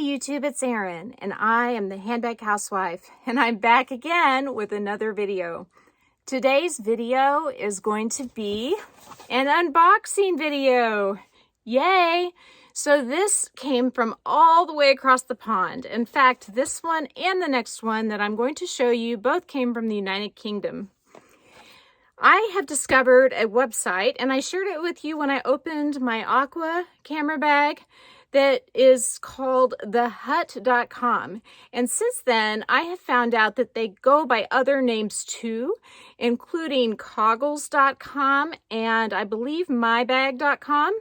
YouTube, it's Erin, and I am the Handbag Housewife, and I'm back again with another video. Today's video is going to be an unboxing video. Yay! So this came from all the way across the pond. In fact, this one and the next one that I'm going to show you both came from the United Kingdom. I have discovered a website, and I shared it with you when I opened my Aqua camera bag, that is called thehut.com. And since then, I have found out that they go by other names too, including Coggles.com and I believe mybag.com.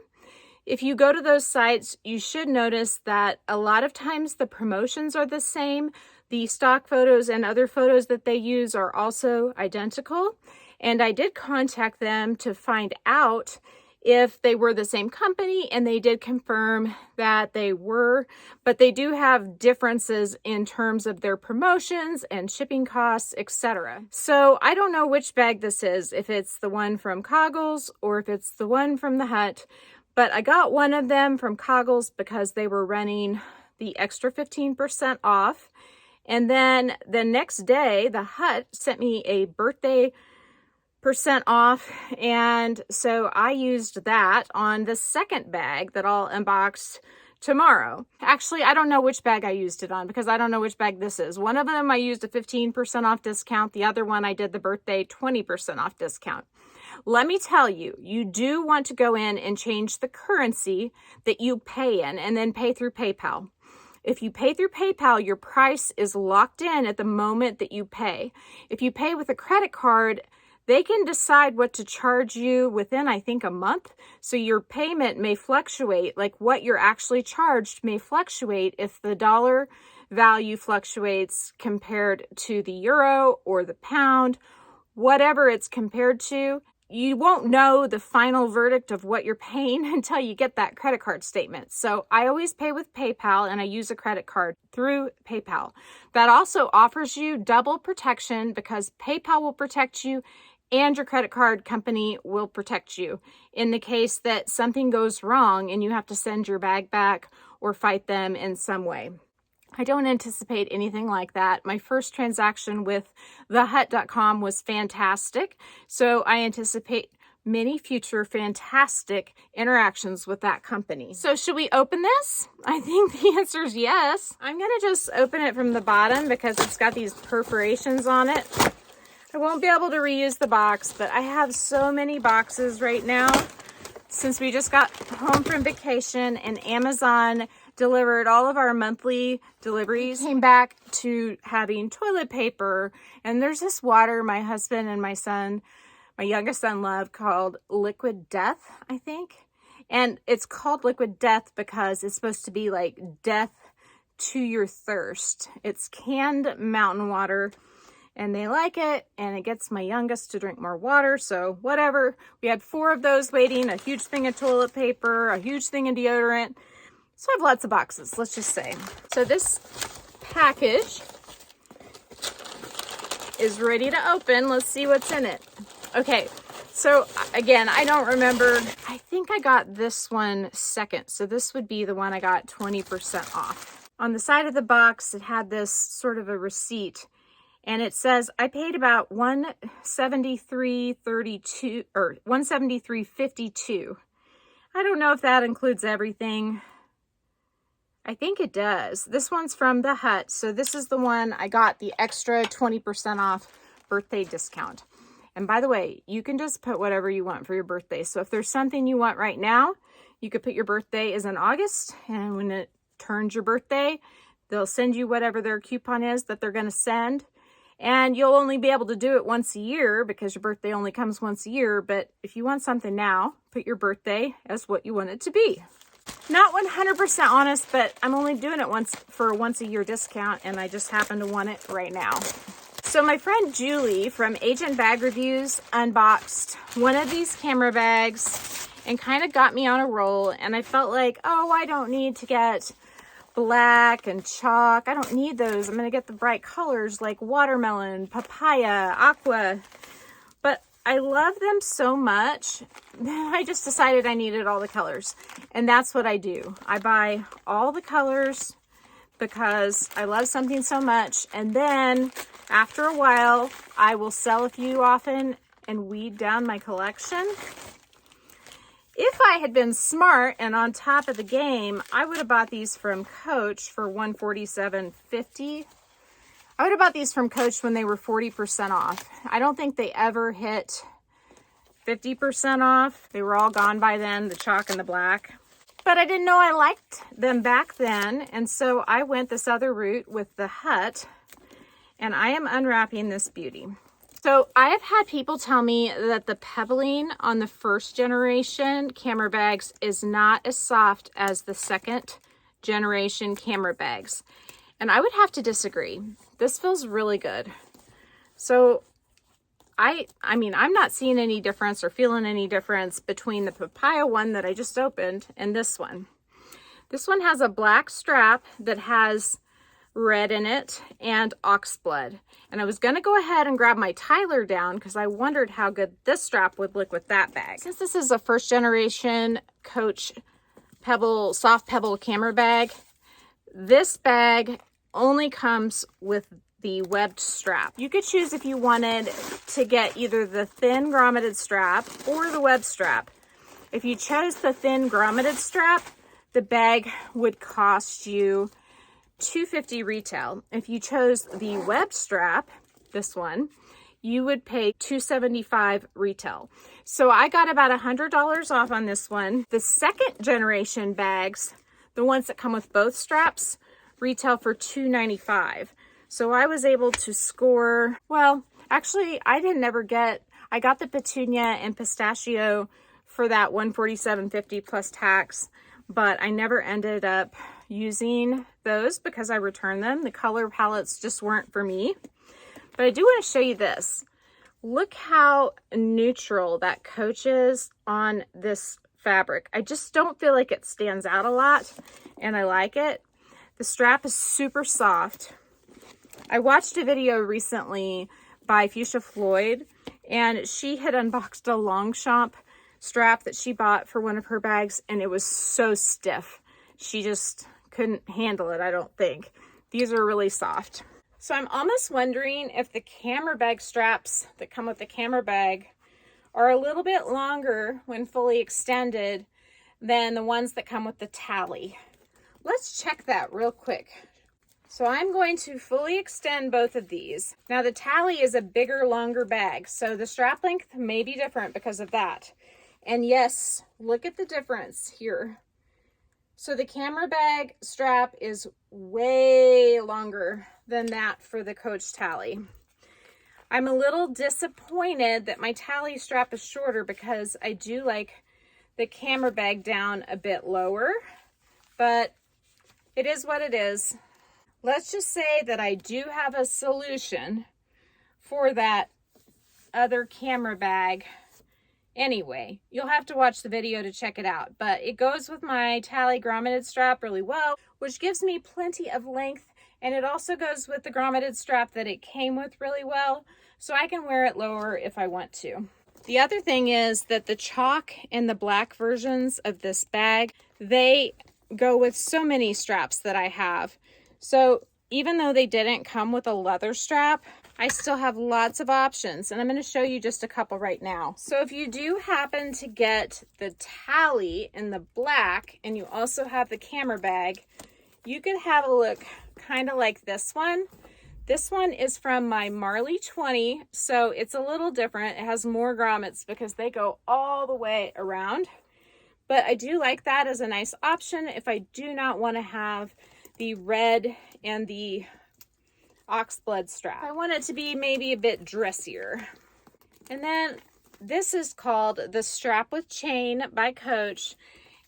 If you go to those sites, you should notice that a lot of times the promotions are the same. The stock photos and other photos that they use are also identical. And I did contact them to find out if they were the same company, and they did confirm that they were, but they do have differences in terms of their promotions and shipping costs, etc. So I don't know which bag this is, if it's the one from Coggles or if it's the one from the Hut, but I got one of them from Coggles because they were running the extra 15% off. And then the next day, the Hut sent me a birthday % off, and so I used that on the second bag that I'll unbox tomorrow. Actually, I don't know which bag I used it on because I don't know which bag this is. One of them I used a 15% off discount. The other one I did the birthday 20% off discount. Let me tell you, you do want to go in and change the currency that you pay in and then pay through PayPal. If you pay through PayPal, your price is locked in at the moment that you pay. If you pay with a credit card, they can decide what to charge you within, I think, a month. So your payment may fluctuate, like what you're actually charged may fluctuate if the dollar value fluctuates compared to the euro or the pound, whatever it's compared to. You won't know the final verdict of what you're paying until you get that credit card statement. So I always pay with PayPal, and I use a credit card through PayPal. That also offers you double protection because PayPal will protect you and your credit card company will protect you in the case that something goes wrong and you have to send your bag back or fight them in some way. I don't anticipate anything like that. My first transaction with thehut.com was fantastic, so I anticipate many future fantastic interactions with that company. So should we open this? I think the answer is yes. I'm gonna just open it from the bottom because it's got these perforations on it. I won't be able to reuse the box, but I have so many boxes right now since we just got home from vacation and Amazon delivered all of our monthly deliveries. Came back to having toilet paper, and there's this water my husband and my son, my youngest son, love called Liquid Death, I think. And it's called Liquid Death because it's supposed to be like death to your thirst. It's canned mountain water, and they like it, and it gets my youngest to drink more water, so whatever. We had 4 of those waiting, a huge thing of toilet paper, a huge thing of deodorant. So I have lots of boxes, let's just say. So this package is ready to open. Let's see what's in it. Okay, so again, I don't remember. I think I got this one second, so this would be the one I got 20% off. On the side of the box, it had this sort of a receipt, and it says I paid about $173.32 or $173.52. I don't know if that includes everything. I think it does. This one's from the Hut, so this is the one I got the extra 20% off birthday discount. And by the way, you can just put whatever you want for your birthday. So if there's something you want right now, you could put your birthday is in August, and when it turns your birthday, they'll send you whatever their coupon is that they're going to send. And you'll only be able to do it once a year because your birthday only comes once a year. But if you want something now, put your birthday as what you want it to be. Not 100% honest, but I'm only doing it once for a once a year discount, and I just happen to want it right now. So my friend Julie from Agent Bag Reviews unboxed one of these camera bags and kind of got me on a roll, and I felt like, oh, I don't need to get black and chalk. I don't need those. I'm going to get the bright colors like watermelon, papaya, aqua. But I love them so much that I just decided I needed all the colors. And that's what I do. I buy all the colors because I love something so much. And then after a while, I will sell a few often and weed down my collection. If I had been smart and on top of the game, I would have bought these from Coach for $147.50. I would have bought these from Coach when they were 40% off. I don't think they ever hit 50% off. They were all gone by then, the chalk and the black. But I didn't know I liked them back then, and so I went this other route with the Hut, and I am unwrapping this beauty. So I have had people tell me that the pebbling on the first generation camera bags is not as soft as the second generation camera bags. And I would have to disagree. This feels really good. So I mean, I'm not seeing any difference or feeling any difference between the Papaya one that I just opened and this one. This one has a black strap that has red in it and ox blood. And I was going to go ahead and grab my Tyler down because I wondered how good this strap would look with that bag. Since this is a first generation Coach Pebble, soft Pebble camera bag, this bag only comes with the webbed strap. You could choose if you wanted to get either the thin grommeted strap or the web strap. If you chose the thin grommeted strap, the bag would cost you $250 retail. If you chose the web strap, this one, you would pay $275 retail. So I got about $100 off on this one. The second generation bags, the ones that come with both straps, retail for $295. So I was able to score, well, actually I got the petunia and pistachio for that $147.50 plus tax, but I never ended up using those because I returned them. The color palettes just weren't for me. But I do want to show you this. Look how neutral that Coach is on this fabric. I just don't feel like it stands out a lot, and I like it. The strap is super soft. I watched a video recently by Fuchsia Floyd, and she had unboxed a Longchamp strap that she bought for one of her bags, and it was so stiff. She just couldn't handle it, I don't think. These are really soft. So I'm almost wondering if the camera bag straps that come with the camera bag are a little bit longer when fully extended than the ones that come with the tally. Let's check that real quick. So I'm going to fully extend both of these. Now the tally is a bigger, longer bag, so the strap length may be different because of that. And yes, look at the difference here. So the camera bag strap is way longer than that for the Coach tally. I'm a little disappointed that my tally strap is shorter because I do like the camera bag down a bit lower, but it is what it is. Let's just say that I do have a solution for that other camera bag. Anyway, you'll have to watch the video to check it out, but it goes with my tally grommeted strap really well, which gives me plenty of length, and it also goes with the grommeted strap that it came with really well, so I can wear it lower if I want to. The other thing is that the chalk and the black versions of this bag, they go with so many straps that I have. So even though they didn't come with a leather strap, I still have lots of options, and I'm going to show you just a couple right now. So if you do happen to get the tally in the black and you also have the camera bag, you could have a look kind of like this one. This one is from my Marley 20, so it's a little different. It has more grommets because they go all the way around. But I do like that as a nice option if I do not want to have the red and the oxblood strap. I want it to be maybe a bit dressier. And then this is called the Strap with Chain by Coach.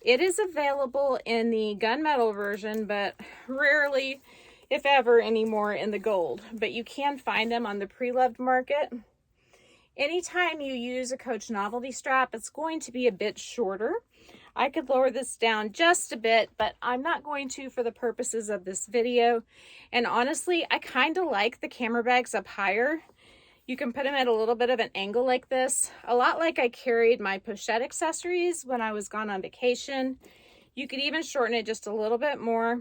It is available in the gunmetal version, but rarely, if ever, anymore in the gold. But you can find them on the pre-loved market. Anytime you use a Coach novelty strap, it's going to be a bit shorter. I could lower this down just a bit, but I'm not going to for the purposes of this video. And honestly, I kind of like the camera bags up higher. You can put them at a little bit of an angle like this, a lot like I carried my pochette accessories when I was gone on vacation. You could even shorten it just a little bit more.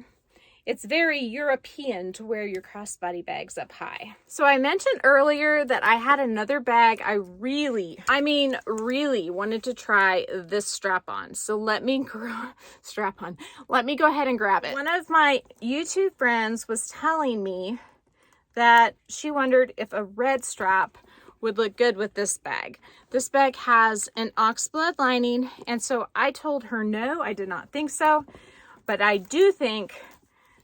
It's very European to wear your crossbody bags up high. So I mentioned earlier that I had another bag I really wanted to try this strap on. So let me go ahead and grab it. One of my YouTube friends was telling me that she wondered if a red strap would look good with this bag. This bag has an oxblood lining, and so I told her no, I did not think so, but I do think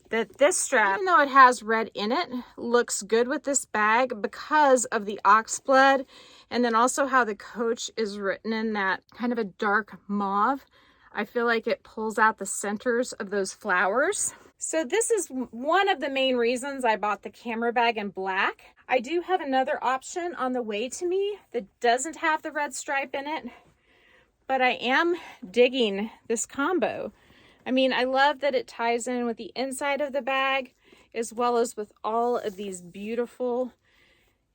that this strap, even though it has red in it, looks good with this bag because of the oxblood, and then also how the Coach is written in that kind of a dark mauve. I feel like it pulls out the centers of those flowers. So this is one of the main reasons I bought the camera bag in black. I do have another option on the way to me that doesn't have the red stripe in it, but I am digging this combo. I mean, I love that it ties in with the inside of the bag as well as with all of these beautiful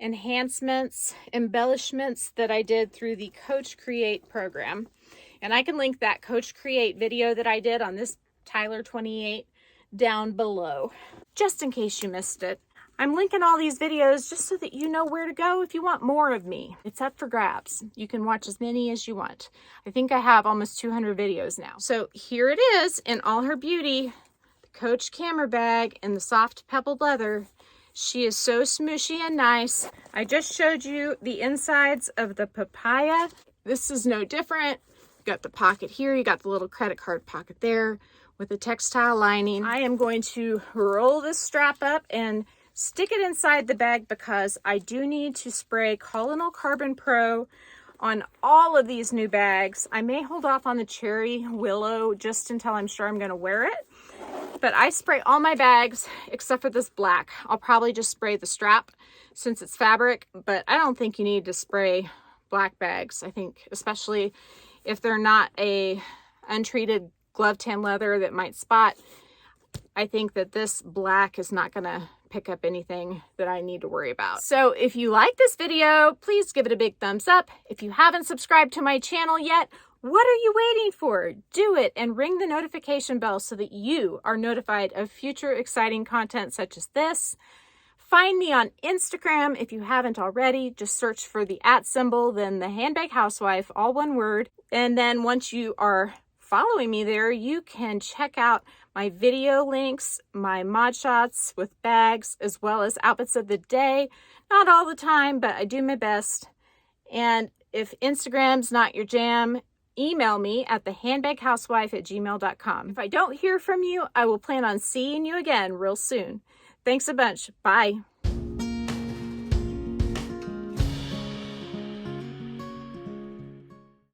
enhancements, embellishments that I did through the Coach Create program. And I can link that Coach Create video that I did on this Tyler 28 down below, just in case you missed it. I'm linking all these videos just so that you know where to go if you want more of me. It's up for grabs. You can watch as many as you want. I think I have almost 200 videos now. So here it is in all her beauty, the Coach camera bag in the soft pebbled leather. She is so smooshy and nice. I just showed you the insides of the Papaya. This is no different. You got the pocket here. You got the little credit card pocket there with the textile lining. I am going to roll this strap up and stick it inside the bag because I do need to spray Collonil Carbon Pro on all of these new bags. I may hold off on the cherry willow just until I'm sure I'm going to wear it. But I spray all my bags except for this black. I'll probably just spray the strap since it's fabric, but I don't think you need to spray black bags. I think especially if they're not a untreated glove tan leather that might spot, I think that this black is not going to pick up anything that I need to worry about. So if you like this video, please give it a big thumbs up. If you haven't subscribed to my channel yet, what are you waiting for? Do it and ring the notification bell so that you are notified of future exciting content such as this. Find me on Instagram if you haven't already. Just search for the @ symbol, then the Handbag Housewife, all one word. And then once you are following me there, you can check out my video links, my mod shots with bags, as well as outfits of the day. Not all the time, but I do my best. And if Instagram's not your jam, email me at thehandbaghousewife@gmail.com. If I don't hear from you, I will plan on seeing you again real soon. Thanks a bunch. Bye.